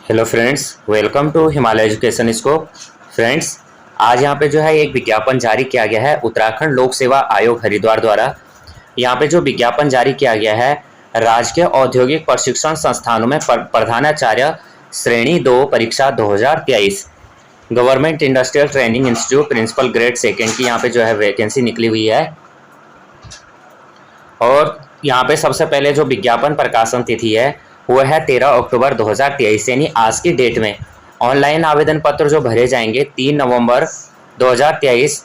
Hello friends, welcome to Himalaya education scope. Friends, आज यहाँ पे जो है एक विज्ञापन जारी किया गया है उत्तराखंड लोक सेवा आयोग हरिद्वार द्वारा। यहाँ पे जो विज्ञापन जारी किया गया है राजकीय औद्योगिक प्रशिक्षण संस्थानों में प्रधानाचार्य श्रेणी 2 परीक्षा 2023 government industrial training institute principal grade second की यहाँ पे जो है वैकेंसी निकली हुई है। और यहाँ पे सबसे पहले जो विज्ञापन प्रकाशन तिथि है वो है 13 अक्टूबर 2023, यानी आज की डेट में ऑनलाइन आवेदन पत्र जो भरे जाएंगे 3 नवंबर 2023।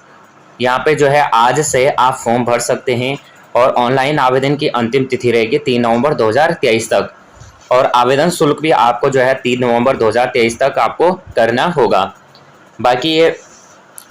यहाँ पे जो है आज से आप फॉर्म भर सकते हैं और ऑनलाइन आवेदन की अंतिम तिथि रहेगी 3 नवंबर 2023 तक। और आवेदन शुल्क भी आपको जो है 3 नवंबर 2023 तक आपको करना होगा। बाकी ये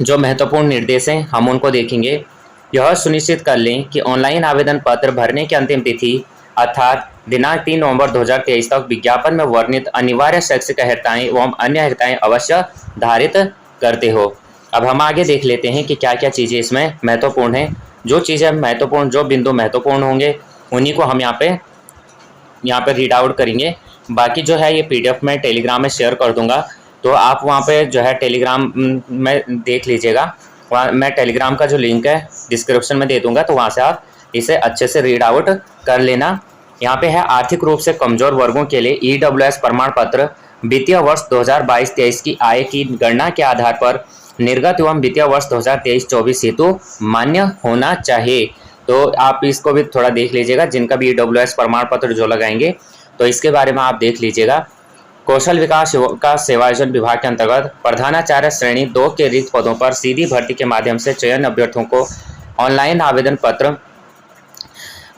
जो महत्वपूर्ण निर्देश हैं हम उनको देखेंगे। यह सुनिश्चित कर लें कि ऑनलाइन आवेदन पत्र भरने की अंतिम तिथि अर्थात दिनांक 3 नवंबर 2023 तक विज्ञापन में वर्णित अनिवार्य शैक्षिक अर्हताएं एवं अन्य अर्हताएं अवश्य धारित करते हो। अब हम आगे देख लेते हैं कि क्या क्या चीज़ें इसमें महत्वपूर्ण हैं। जो चीज़ें महत्वपूर्ण, जो बिंदु महत्वपूर्ण होंगे उन्हीं को हम यहाँ पे रीड आउट करेंगे। बाकी जो है ये PDF में टेलीग्राम में शेयर कर दूंगा, तो आप वहाँ पे जो है टेलीग्राम में देख लीजिएगा। वहाँ मैं टेलीग्राम का जो लिंक है डिस्क्रिप्शन में दे दूंगा, तो वहाँ से आप इसे अच्छे से रीड आउट कर लेना। यहाँ पे है आर्थिक रूप से कमजोर वर्गों के लिए EWS प्रमाण पत्र वित्तीय वर्ष 2022-23 की आय की गणना के आधार पर निर्गत एवं वित्तीय वर्ष 2023-24 हेतु मान्य होना चाहिए। तो आप इसको भी थोड़ा देख लीजिएगा, जिनका भी EWS प्रमाण पत्र जो लगाएंगे तो इसके बारे में आप देख लीजिएगा। कौशल विकास का सेवायोजन विभाग के अंतर्गत प्रधानाचार्य श्रेणी 2 के रिक्त पदों पर सीधी भर्ती के माध्यम से चयन अभ्यर्थियों को ऑनलाइन आवेदन पत्र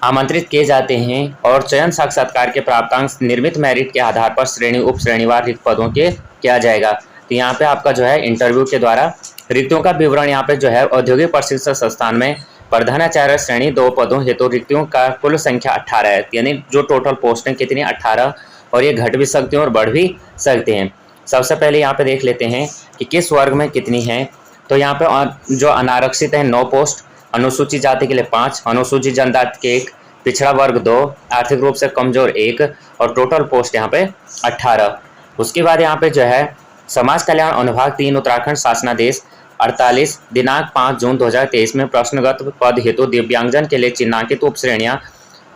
आमंत्रित किए जाते हैं और चयन साक्षात्कार के प्राप्तांक निर्मित मेरिट के आधार पर श्रेणी उप श्रेणीवार रिक्त पदों के किया जाएगा। तो यहाँ पे आपका जो है इंटरव्यू के द्वारा रिक्तियों का विवरण यहाँ पे जो है औद्योगिक प्रशिक्षण संस्थान में प्रधानाचार्य श्रेणी 2 पदों हेतु रिक्तियों का कुल संख्या 18 है, यानी जो टोटल पोस्टें कितनी 18, और ये घट भी सकते हैं और बढ़ भी सकते हैं। सबसे पहले यहाँ पे देख लेते हैं कि किस वर्ग में कितनी हैं। तो यहाँ पे जो अनारक्षित है 9 पोस्ट, अनुसूचित जाति के लिए 5, अनुसूचित जनजाति के 1, पिछड़ा वर्ग 2, आर्थिक रूप से कमजोर 1, और टोटल पोस्ट यहाँ पे 18। उसके बाद यहाँ पे जो है समाज कल्याण अनुभाग 3 उत्तराखंड शासनादेश 48 दिनांक 5 जून 2023 में प्रश्नगत पद हेतु दिव्यांगजन के लिए चिन्हांकित उप श्रेणियाँ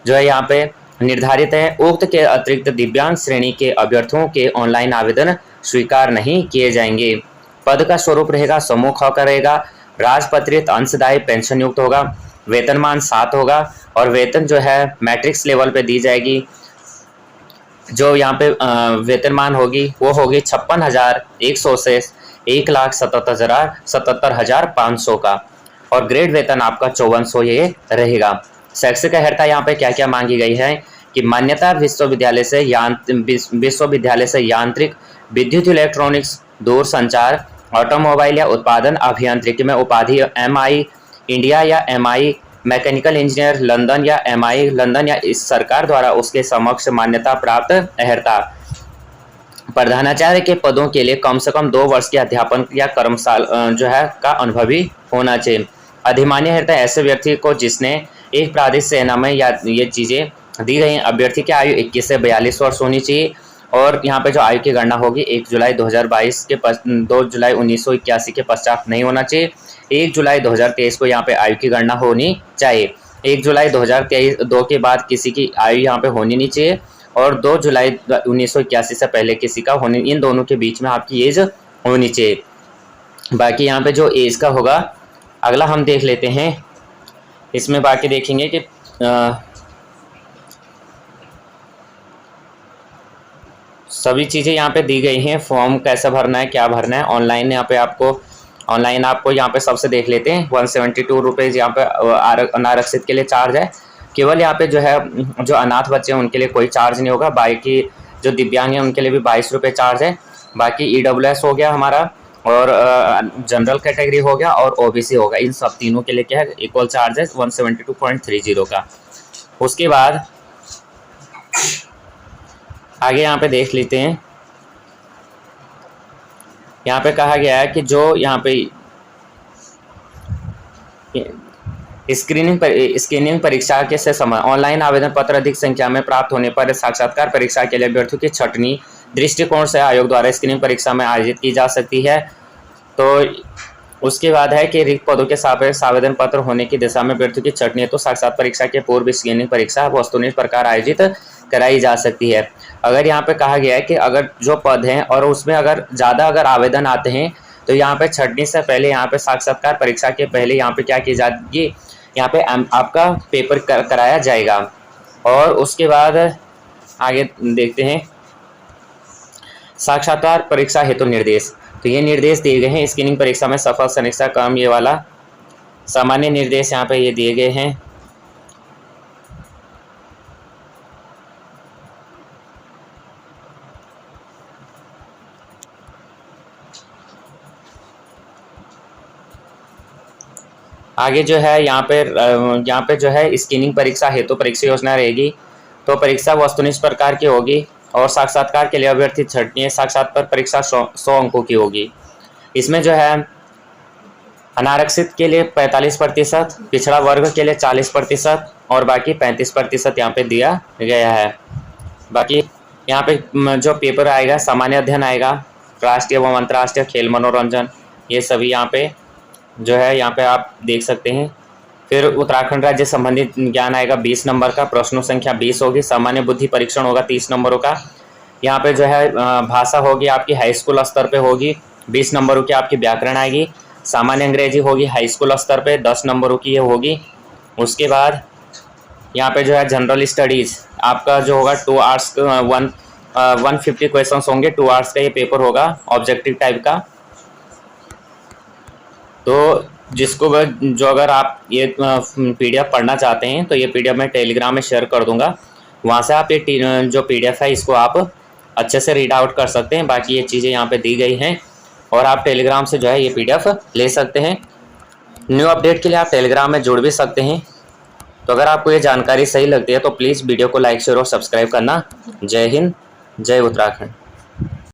जो है यहाँ पे निर्धारित है। उक्त के अतिरिक्त दिव्यांग श्रेणी के अभ्यर्थियों के ऑनलाइन आवेदन स्वीकार नहीं किए जाएंगे। पद का स्वरूप रहेगा समूह ख का रहेगा, राजपत्रित अंशदायी पेंशन युक्त होगा, वेतनमान 7 होगा और वेतन जो है मैट्रिक्स लेवल पे दी जाएगी। जो यहाँ पे वेतनमान होगी वो होगी 56,100 से 1,77,500 का, और ग्रेड वेतन आपका 5400 ये रहेगा। शैक्षिक अर्हता यहाँ पे क्या क्या मांगी गई है कि मान्यता विश्वविद्यालय से यांत्रिक, विद्युत इलेक्ट्रॉनिक्स, दूरसंचार, ऑटोमोबाइल या उत्पादन अभियांत्रिकी में उपाधि MI इंडिया या MI मैकेनिकल इंजीनियर लंदन या MI लंदन या इस सरकार द्वारा उसके समक्ष मान्यता प्राप्त अर्हता। प्रधानाचार्य के पदों के लिए कम से कम 2 वर्ष के अध्यापन या कर्मसाल जो है का अनुभवी होना चाहिए। अधिमान्य अर्हता ऐसे व्यक्ति को जिसने एक प्रादेशिक सेना में या ये चीज़ें दी गई। अभ्यर्थी की आयु 21 से 42 वर्ष होनी चाहिए, और यहाँ पे जो आयु की गणना होगी 1 जुलाई 2022 के 2 जुलाई 1981 के पश्चात नहीं होना चाहिए। 1 जुलाई 2023 को यहाँ पे आयु की गणना होनी चाहिए। 1 जुलाई 2023 के बाद किसी की आयु यहाँ पे होनी नहीं चाहिए, और 2 जुलाई 1981 से पहले किसी का होनी, इन दोनों के बीच में आपकी एज होनी चाहिए। बाकी यहाँ पे जो एज का होगा अगला हम देख लेते हैं। इसमें बाकी देखेंगे कि सभी चीज़ें यहाँ पे दी गई हैं। फॉर्म कैसे भरना है, क्या भरना है, ऑनलाइन यहाँ पे आपको यहाँ पे सबसे देख लेते हैं। 172 रुपीज़ यहाँ पे अनारक्षित के लिए चार्ज है। केवल यहाँ पे जो है जो अनाथ बच्चे हैं उनके लिए कोई चार्ज नहीं होगा। बाकी जो दिव्यांग हैं उनके लिए भी 22 रुपये चार्ज है। बाकी EWS हो गया हमारा, और जनरल कैटेगरी हो गया, और OBC होगा। इन सब तीनों के लिए क्या है इक्वल चार्ज है 172.30 का। उसके बाद आगे यहाँ पे देख लेते हैं। यहाँ पे कहा गया है कि जो यहाँ पे स्क्रीनिंग परीक्षा के से समय ऑनलाइन आवेदन पत्र अधिक संख्या में प्राप्त होने पर साक्षात्कार परीक्षा के लिए अभ्यर्थियों की छंटनी दृष्टिकोण से आयोग द्वारा स्क्रीनिंग परीक्षा में आयोजित की जा सकती है। तो उसके बाद है कि रिक्त पदों के सापेक्ष आवेदन पत्र होने की दिशा में अभ्यर्थियों की छंटनी हेतु साक्षात परीक्षा के पूर्व स्क्रीनिंग परीक्षा वस्तुनिष्ठ प्रकार आयोजित कराई जा सकती है। अगर यहाँ पे कहा गया है कि अगर जो पद हैं और उसमें अगर ज़्यादा अगर आवेदन आते हैं तो यहाँ पे छंटनी से पहले यहाँ पे साक्षात्कार परीक्षा के पहले यहाँ पे क्या की जाएगी, यहाँ पे आपका पेपर कराया जाएगा। और उसके बाद आगे देखते हैं साक्षात्कार परीक्षा हेतु निर्देश। तो ये निर्देश दिए गए हैं स्क्रीनिंग परीक्षा में सफल समीक्षा क्रम, ये वाला सामान्य निर्देश यहाँ पे ये दिए गए हैं। आगे जो है यहाँ पे जो है स्क्रीनिंग परीक्षा हेतु परीक्षा योजना रहेगी। तो परीक्षा वस्तुनिष्ठ प्रकार की होगी और साक्षात्कार के लिए अभ्यर्थी छंटनी साक्षात्कार परीक्षा 100 अंकों की होगी। इसमें जो है अनारक्षित के लिए 45%, पिछड़ा वर्ग के लिए 40% और बाकी 35% यहाँ पे दिया गया है। बाकी यहाँ पे जो पेपर आएगा सामान्य अध्ययन आएगा, राष्ट्रीय व अंतर्राष्ट्रीय खेल मनोरंजन, ये सभी यहाँ पे जो है यहाँ पे आप देख सकते हैं। फिर उत्तराखंड राज्य संबंधित ज्ञान आएगा 20 नंबर का, प्रश्नों संख्या 20 होगी। सामान्य बुद्धि परीक्षण होगा 30 नंबरों का। यहाँ पे जो है भाषा होगी आपकी हाई स्कूल स्तर पे होगी, 20 नंबरों की आपकी व्याकरण आएगी। सामान्य अंग्रेजी होगी हाई स्कूल स्तर पे 10 नंबरों की ये होगी। उसके बाद यहाँ पे जो है जनरल स्टडीज़ आपका जो होगा 2 आवर्स 150 क्वेश्चन होंगे, 2 आवर्स का ये पेपर होगा ऑब्जेक्टिव टाइप का। तो जिसको जो अगर आप ये PDF पढ़ना चाहते हैं तो ये PDF मैं टेलीग्राम में शेयर कर दूंगा, वहाँ से आप ये जो PDF है इसको आप अच्छे से रीड आउट कर सकते हैं। बाकी ये चीज़ें यहाँ पे दी गई हैं और आप टेलीग्राम से जो है ये PDF ले सकते हैं। न्यू अपडेट के लिए आप टेलीग्राम में जुड़ भी सकते हैं। तो अगर आपको ये जानकारी सही लगती है तो प्लीज़ वीडियो को लाइक शेयर और सब्सक्राइब करना। जय हिंद, जय उत्तराखंड।